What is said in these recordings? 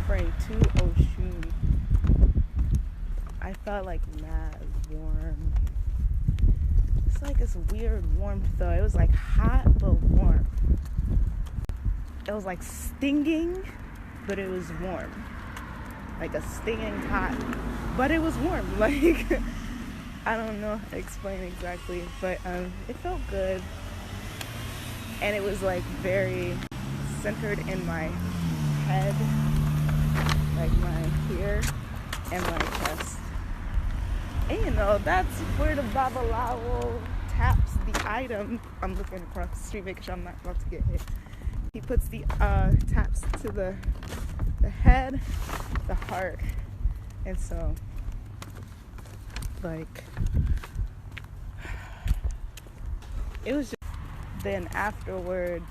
referring to Oshun, I felt like mad warm. It's like this weird warmth though. It was like hot but warm. It was like stinging, but it was warm. Like a stinging hot, but it was warm. Like, I don't know how to explain exactly, but it felt good. And it was like very centered in my head, like my ear and my chest. And you know, that's where the Babalawo taps the item. I'm looking across the street, making sure I'm not about to get hit. He puts the taps to the head, the heart, and so like it was just then afterward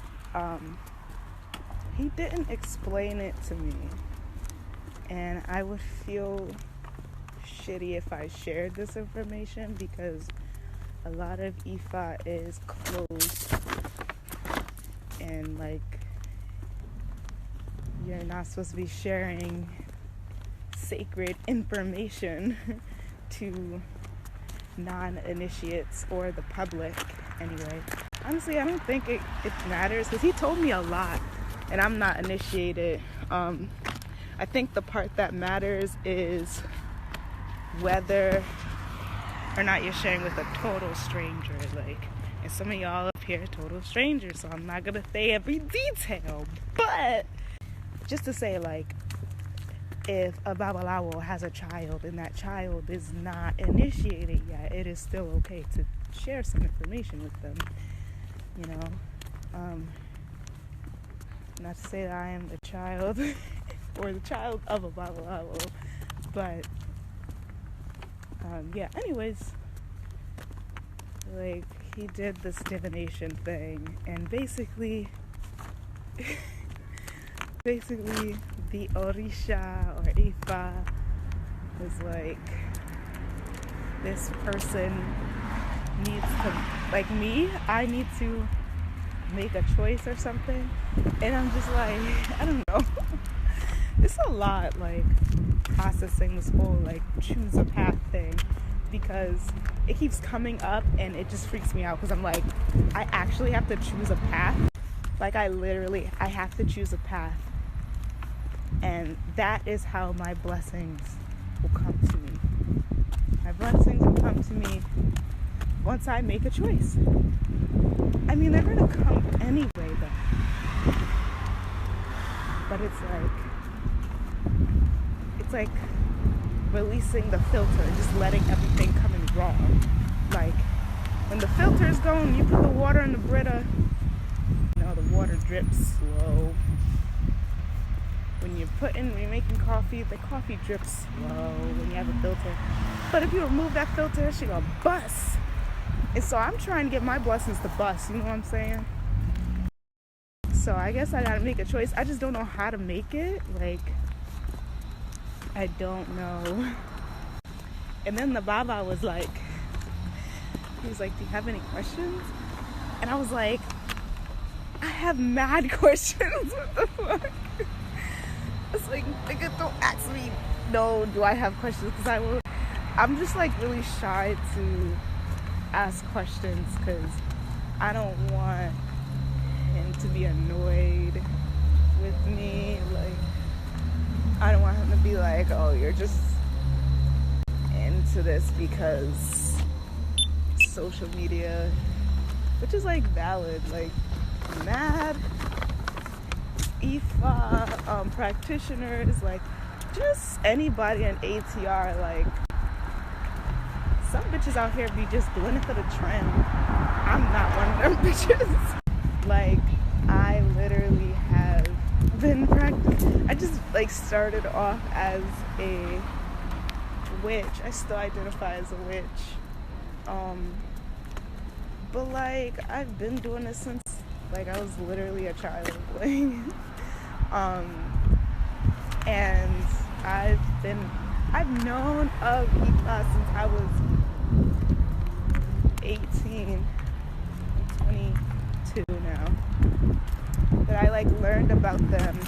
he didn't explain it to me, and I would feel shitty if I shared this information because a lot of Ifa is closed and like you're not supposed to be sharing sacred information to non-initiates or the public anyway. Honestly, I don't think it matters because he told me a lot and I'm not initiated. I think the part that matters is whether or not you're sharing with a total stranger. Like, and some of y'all up here are total strangers, so I'm not gonna say every detail, but just to say, like, if a Babalawo has a child and that child is not initiated yet, it is still okay to share some information with them, you know. Not to say that I am the child or the child of a Babalawo, but yeah, anyways, like, he did this divination thing, and basically the Orisha or Ifa was like, this person needs to, like me, I need to make a choice or something, and I'm just like, I don't know. It's a lot, like, processing this whole, like, choose a path thing, because it keeps coming up and it just freaks me out, because I'm like, I actually have to choose a path. Like, I have to choose a path, and that is how my blessings will come to me. My blessings will come to me once I make a choice. I mean, they're gonna come anyway though, but it's like releasing the filter and just letting everything come in raw. Like, when the filter is going, you put the water in the Brita, you know, the water drips slow. When you're making coffee, the coffee drips slow when you have a filter. But if you remove that filter, she gonna bust. And so I'm trying to get my blessings to bust, you know what I'm saying? So I guess I gotta make a choice. I just don't know how to make it. Like, I don't know. And then the Baba was like, he was like, do you have any questions? And I was like, I have mad questions. What the fuck? It's like, nigga, don't ask me, no, do I have questions? Because I'm just like really shy to ask questions because I don't want him to be annoyed with me. Like, I don't want him to be like, oh, you're just into this because social media, which is like valid. Like, mad Ifa practitioners, like, just anybody in ATR, like, some bitches out here be just doing it for the trend. I'm not one of them bitches. Like, I literally have been I just like started off as a witch. I still identify as a witch. But like, I've been doing this since like I was literally a child. Like, and I've known of Ifa since I was 18, 22 now. But I like learned about them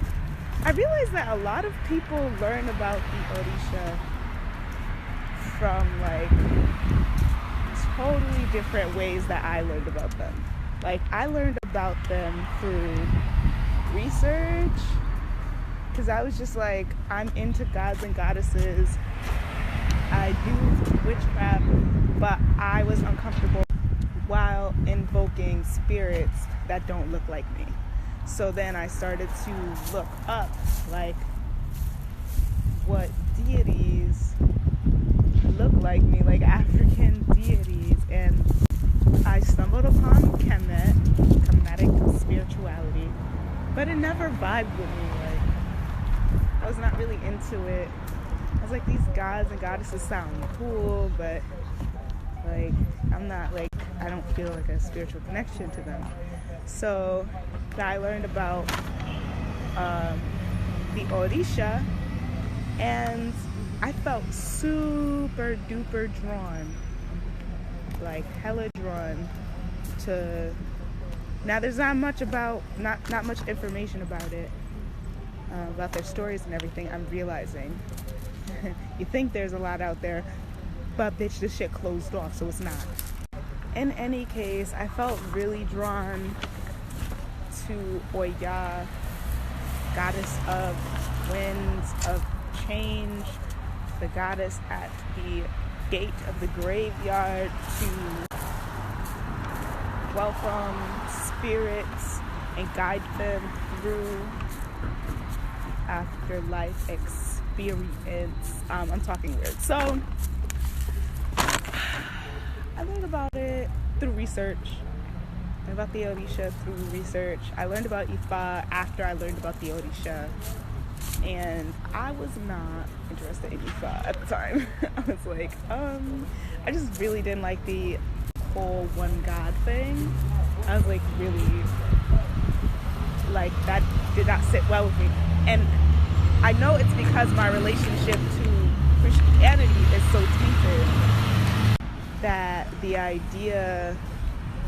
I realized that a lot of people learn about the Orisha from like totally different ways that I learned about them. Like, I learned about them through research, because I was just like, I'm into gods and goddesses. I do witchcraft, but I was uncomfortable while invoking spirits that don't look like me. So then I started to look up, like, what deities look like me, like African deities, and I stumbled upon Kemetic spirituality, but it never vibed with me. Like, I was not really into it. I was like, these gods and goddesses sound cool, but like, I'm not like, I don't feel like a spiritual connection to them. So I learned about the Orisha, and I felt super duper drawn, like hella drawn to. Now there's not much information about it, about their stories and everything. I'm realizing. You think there's a lot out there, but bitch, this shit closed off, so it's not. In any case, I felt really drawn to Oya, goddess of winds, of change, the goddess at the gate of the graveyard to welcome spirits and guide them through afterlife experience. I'm talking weird. So I learned about it through research. I learned about the Orisha through research. I learned about Ifa after I learned about the Orisha. And I was not interested in Ifa at the time. I was like, I just really didn't like the whole one God thing. I was like, really, like, that did not sit well with me. And I know it's because my relationship to Christianity is so tainted that the idea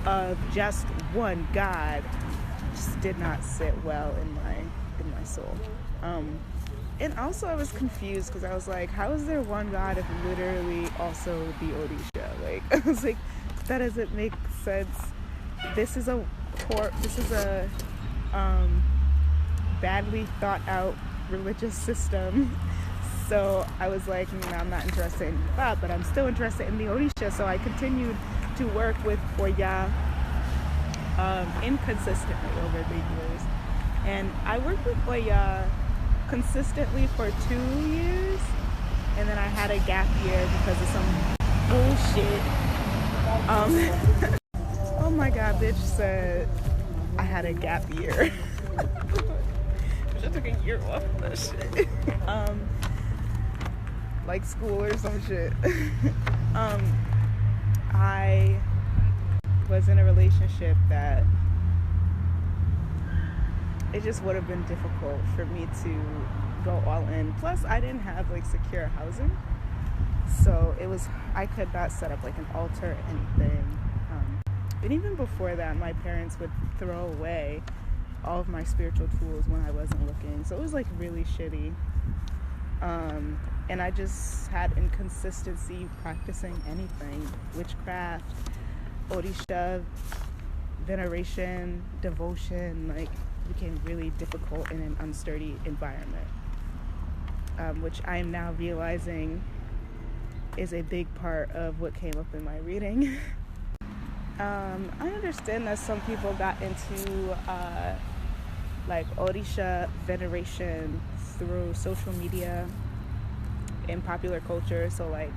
of just one God just did not sit well in my soul. And also I was confused because I was like, how is there one God if literally also the Orisha? Like, I was like, that doesn't make sense. This is a badly thought out religious system. So I was like, I'm not interested in that, but I'm still interested in the Orisha. So I continued to work with Oya inconsistently over the years. And I worked with Oya consistently for 2 years. And then I had a gap year because of some bullshit. Oh my God, bitch said I had a gap year. I took a year off of that shit. Like school or some shit. I was in a relationship that it just would have been difficult for me to go all in. Plus, I didn't have like secure housing, so I could not set up like an altar or anything. And even before that, my parents would throw away all of my spiritual tools when I wasn't looking. So it was like really shitty. And I just had inconsistency practicing anything. Witchcraft, Orisha, veneration, devotion, like, became really difficult in an unsturdy environment. Which I am now realizing is a big part of what came up in my reading. I understand that some people got into like Orisha veneration through social media and popular culture. So like,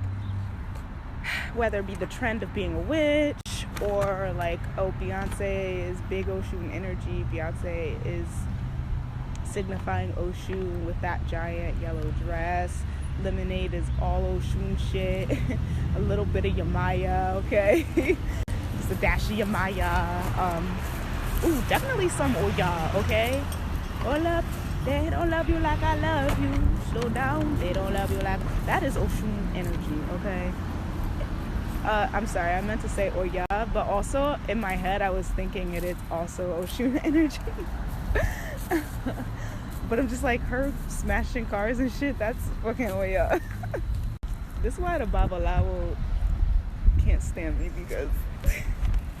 whether it be the trend of being a witch or like, oh, Beyonce is big Oshun energy. Beyonce is signifying Oshun with that giant yellow dress. Lemonade is all Oshun shit. A little bit of Yamaya, okay? Just a dash of Yamaya. Ooh, definitely some Oya, okay? Hold up, they don't love you like I love you. Slow down, they don't love you like... That is Oshun energy, okay? I'm sorry, I meant to say Oya, but also in my head I was thinking it is also Oshun energy. But I'm just like, her smashing cars and shit, that's fucking way up. This is why the Babalawo can't stand me, because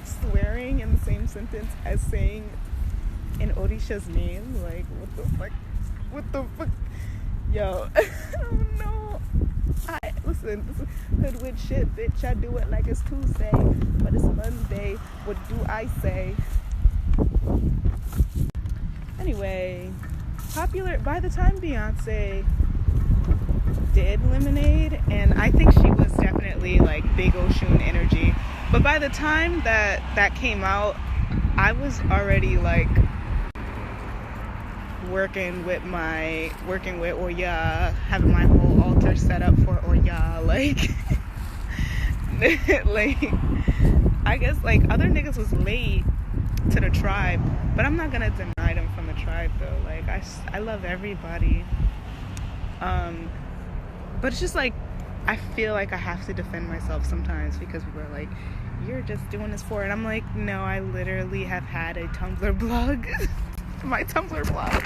swearing in the same sentence as saying in Orisha's name, like, what the fuck? What the fuck? Yo, oh no. Listen, this is hoodwin shit, bitch. I do it like it's Tuesday, but it's Monday. What do I say? Anyway, popular by the time Beyonce did Lemonade, and I think she was definitely like big Oshun energy, but by the time that came out, I was already like working with Oya, having my whole altar set up for Oya, like like I guess like other niggas was late to the tribe, but I'm not gonna deny them from the tribe though. Like I love everybody, but it's just like I feel like I have to defend myself sometimes, because people are like, you're just doing this for it. And I'm like, no, I literally have had a Tumblr blog. My Tumblr blog.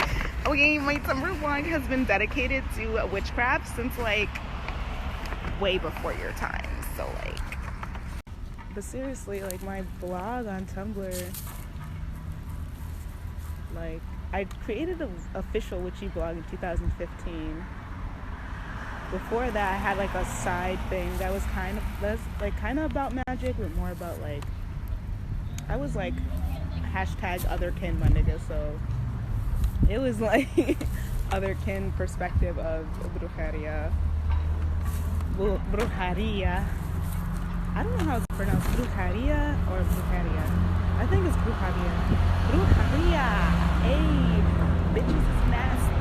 Okay, my Tumblr blog has been dedicated to witchcraft since like way before your time. So like, but seriously, like my blog on Tumblr, like I created an official witchy blog in 2015. Before that, I had like a side thing that was kind of less, like kind of about magic, but more about like, I was like hashtag other kin, my nigga. So it was like other kin perspective of brujeria. Brujeria. I don't know how it's pronounced, brujeria or brujeria. I think it's brujeria. Brujeria. Hey, bitches is nasty.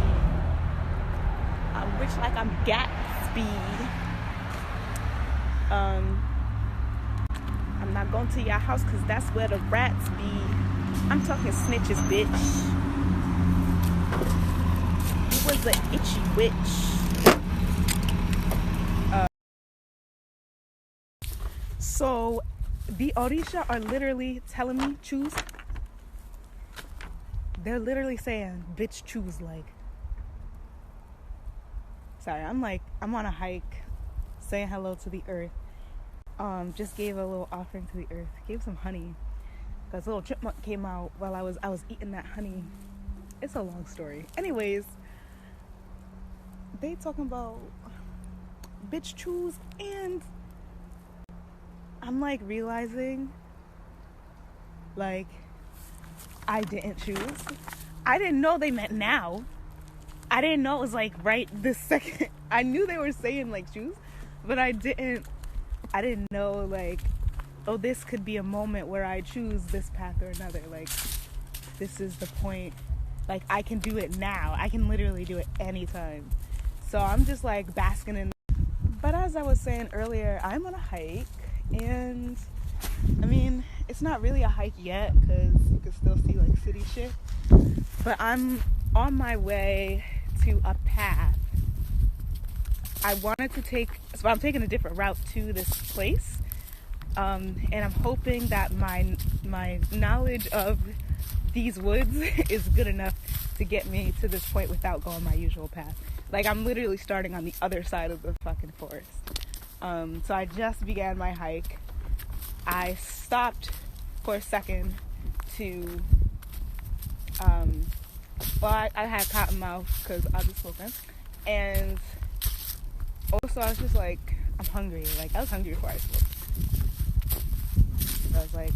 I'm rich like I'm Gatsby. I'm not going to your house because that's where the rats be. I'm talking snitches, bitch. You was an itchy witch. So the Orisha are literally telling me choose. They're literally saying, bitch, choose. Like, sorry, I'm on a hike, saying hello to the earth. Just gave a little offering to the earth. Gave some honey, because a little chipmunk came out while I was eating that honey. It's a long story. Anyways, they talking about bitch choose, and I'm like realizing, like, I didn't choose. I didn't know they meant now. I didn't know it was like right this second. I knew they were saying like choose, but I didn't know like, oh, this could be a moment where I choose this path or another. Like, this is the point. Like, I can do it now. I can literally do it anytime. So I'm just like basking in. But as I was saying earlier, I'm on a hike, and I mean, it's not really a hike yet because you can still see like city shit. But I'm on my way to a path. I wanted to take, so I'm taking a different route to this place, and I'm hoping that my knowledge of these woods is good enough to get me to this point without going my usual path. Like, I'm literally starting on the other side of the fucking forest. So I just began my hike. I stopped for a second to, I had cotton mouth because I was smoking, and also I was just like, I'm hungry. Like, I was hungry before I smoked. So I was like,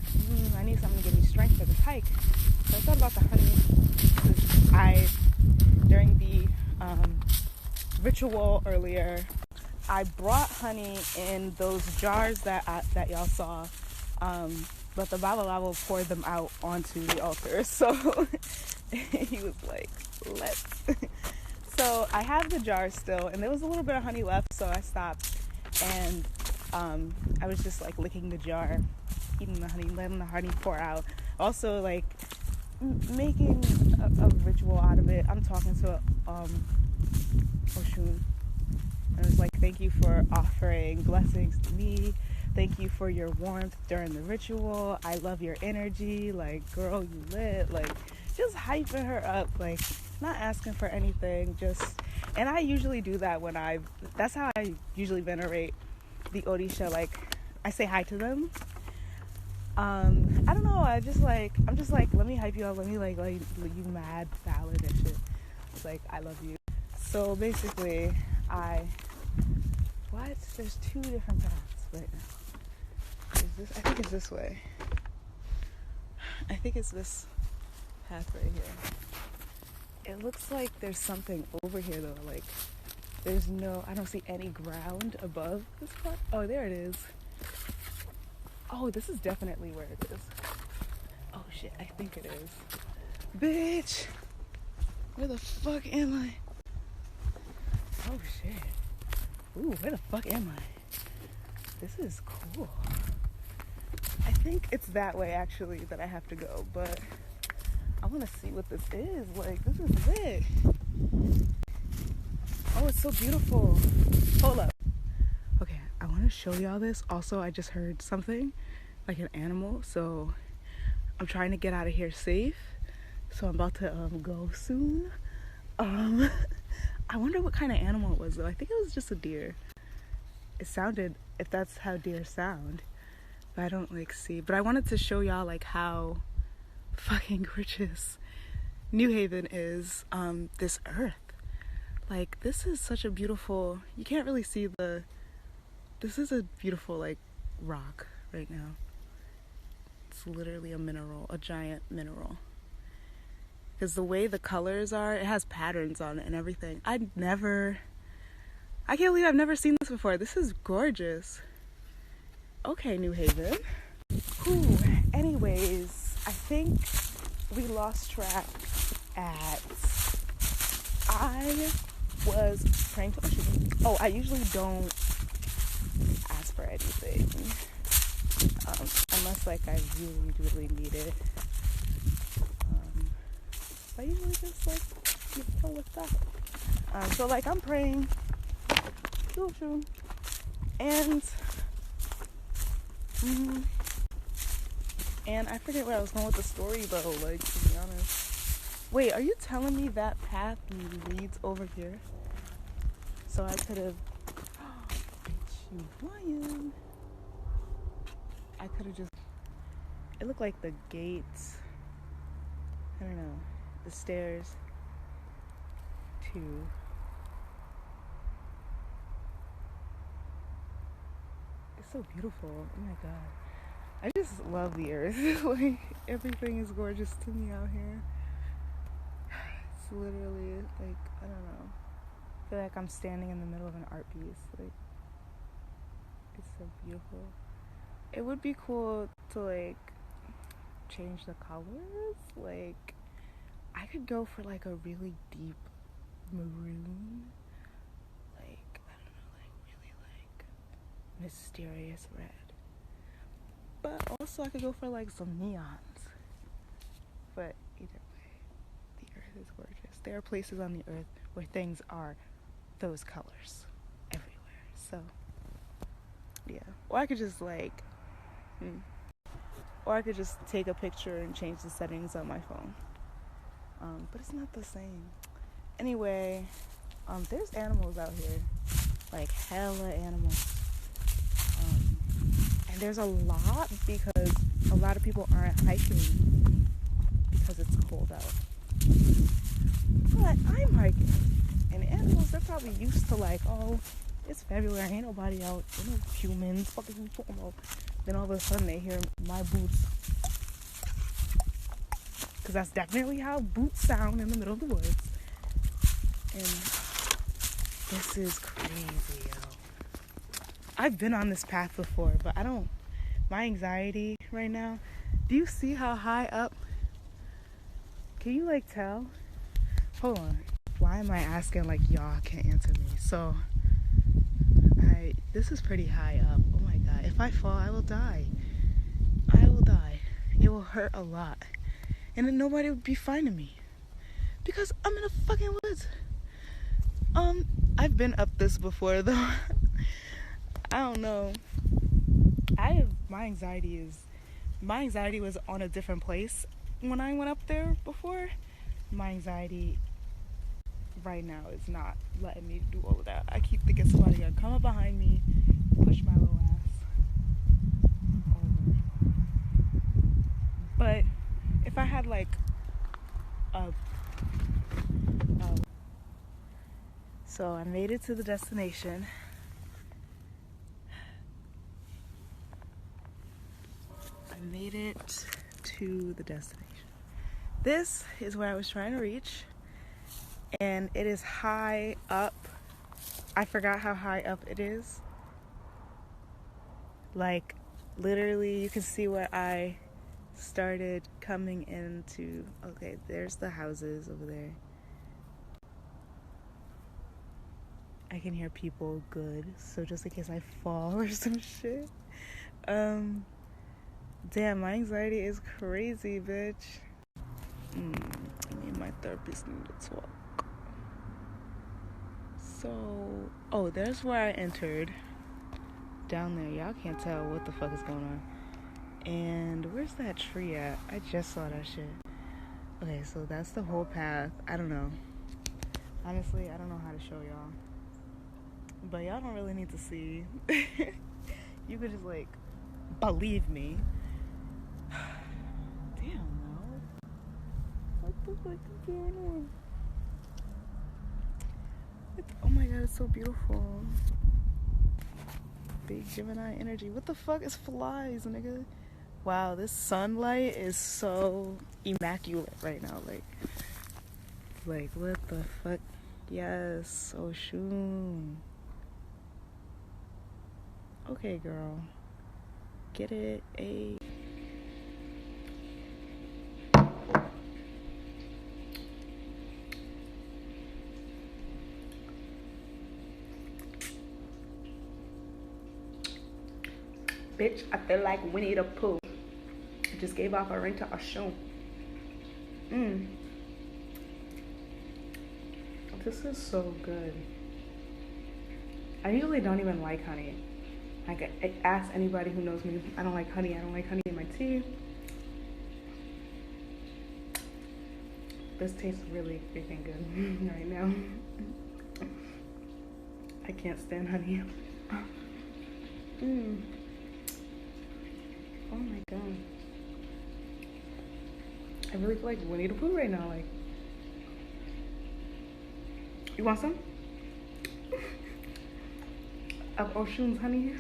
I need something to give me strength for this hike. So I thought about the honey. During the ritual earlier, I brought honey in those jars that y'all saw, but the Babalawo poured them out onto the altar. So he was like, let's. So I have the jar still, and there was a little bit of honey left, so I stopped, and I was just like licking the jar, eating the honey, letting the honey pour out. Also, like, making a ritual out of it. I'm talking to Oshun. And it's like, thank you for offering blessings to me. Thank you for your warmth during the ritual. I love your energy. Like, girl, you lit. Like, just hyping her up. Like, not asking for anything, just, and I usually do that that's how I usually venerate the Orisha. Like, I say hi to them. I don't know, I'm just like, let me hype you up, let me like you mad valid and shit. It's like, I love you. So basically, there's two different paths right now. I think it's this way. I think it's this path right here. It looks like there's something over here though, like I don't see any ground above this part. Oh, there it is. Oh, this is definitely where it is. Oh shit, I think it is. Bitch! Where the fuck am I? Oh shit. Ooh, where the fuck am I? This is cool. I think it's that way actually that I have to go, but I want to see what this is. Like, this is lit. Oh, it's so beautiful. Hold up. Okay, I want to show y'all this. Also, I just heard something, like an animal, so I'm trying to get out of here safe. So I'm about to go soon. I wonder what kind of animal it was though. I think it was just a deer. It sounded, if that's how deer sound, but I don't like see. But I wanted to show y'all like how fucking gorgeous New Haven is. This earth, like, this is such a beautiful, you can't really see this is a beautiful like rock right now. It's literally a mineral, a giant mineral. Because the way the colors are, it has patterns on it and everything. I can't believe I've never seen this before. This is gorgeous. Okay, New Haven. Whew. Anyways, I think we lost track at, I was praying to Orisha. Oh, I usually don't ask for anything. Unless like I really, really need it. I usually just like, what's up? So like I'm praying, and I forget where I was going with the story though, like, to be honest. Wait, are you telling me that path leads over here? So I could have, you lying. I could have just, it looked like the gates, I don't know, the stairs to, it's so beautiful. Oh my god, I just love the earth. Like, everything is gorgeous to me out here. It's literally like, I don't know, I feel like I'm standing in the middle of an art piece. Like, it's so beautiful. It would be cool to like change the colors. Like, I could go for like a really deep maroon, like, I don't know, like really like mysterious red. But also I could go for like some neons. But either way, the earth is gorgeous. There are places on the earth where things are those colors everywhere. So yeah. Or I could just like take a picture and change the settings on my phone. But it's not the same. Anyway, there's animals out here, like hella animals. And there's a lot because a lot of people aren't hiking because it's cold out. But I'm hiking, and animals, they're probably used to like, oh, it's February, ain't nobody out, ain't no humans, fucking you talking about. Then all of a sudden they hear my boots. Because that's definitely how boots sound in the middle of the woods. And this is crazy, yo. I've been on this path before, but my anxiety right now, do you see how high up? Can you like tell? Hold on. Why am I asking like y'all can't answer me? So, this is pretty high up. Oh my god. If I fall, I will die. I will die. It will hurt a lot. And then nobody would be finding me. Because I'm in the fucking woods. I've been up this before though. I don't know. My anxiety was on a different place when I went up there before. My anxiety right now is not letting me do all of that. I keep thinking somebody gonna come up behind me, push my little ass over. But if I had like a so I made it to the destination. I made it to the destination. This is where I was trying to reach, and it is high up. I forgot how high up it is. Like, literally, you can see where I started coming into. Okay, there's the houses over there. I can hear people good, so just in case I fall or some shit. Damn, my anxiety is crazy, bitch. Me and my therapist need to talk. So, there's where I entered. Down there, y'all can't tell what the fuck is going on. And where's that tree at? I just saw that shit. Okay, so that's the whole path. I don't know. Honestly, I don't know how to show y'all. But y'all don't really need to see. You could just, like, believe me. Damn, no. What the fuck is going on? Oh my god, it's so beautiful. Big Gemini energy. What the fuck is flies, nigga? Wow, this sunlight is so immaculate right now. Like what the fuck? Yes, Oshun. Okay, girl. Get it? A. Bitch, I feel like Winnie the Pooh. I just gave off a ring to Oshun. This is so good. I usually don't even like honey. Like, I ask anybody who knows me, I don't like honey. I don't like honey in my tea. This tastes really freaking good right now. I can't stand honey. Oh my god. I really feel like Winnie the Pooh right now. Like, you want some? Of Oshun's honey?